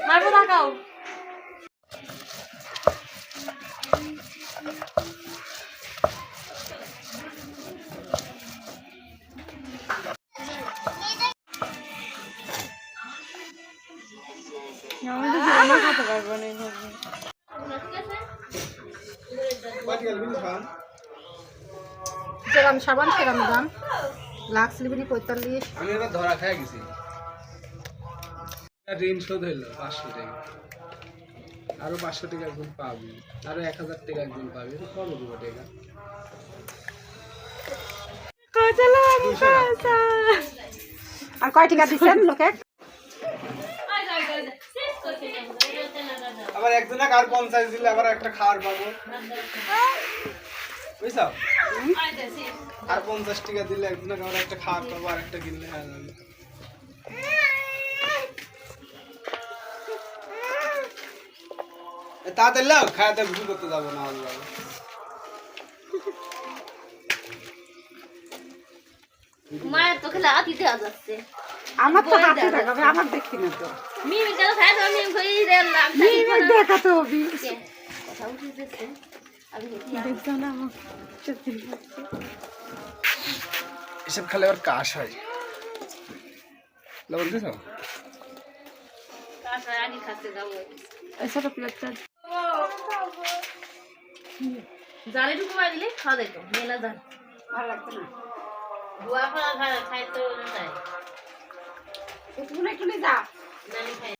মারবো তাকাও। খাতে পারবো না যেরকম সাবান সেরকম দাম, লাক্স লিবিনি 45। আমি এবার ধরা খাই গেছি, ঋণ শোধ হইলো 500 টাকা, আরো 500 টাকা একজন পাবি, আরো 1000 টাকা একজন পাবি, কত দিব টাকা? আর কয় টাকা দিচ্ছেন লোকে? আবার একজনে আর 50 দিলে আবার একটা খাওয়ার পাবো, বুঝছো? আর 50 টাকা দিলে একজনে আবার একটা খাওয়ার পাবো, আর একটা কিনলে হয়ে যাবে। তাড়াতাড়ি লাও, খাওয়াতে ঘুষি করতে যাবো না আজ বাবা। মায়ের তো খেলা আতি দেওয়া যাচ্ছে। আমার তো হাতে দেখাবে, আমার দেখি না তো। মিমি কেন খাই তো মিমি কই দিলাম। মিমি দেখাতে হবে। কথা উঠেছে। আমি দেখছো না আমার সত্যি। এসব খেলে আবার কাশ হয়, লবণ দিছো? কাছে আনি খাতে যাবো। এসব প্লেটটা জালে ঢুকে দিলে খাওয়া যেত, মেলা জাল ভালো লাগবে না। বুয়া খাওয়া খাই তো না তাই একটু না একটু যা নানি খাই।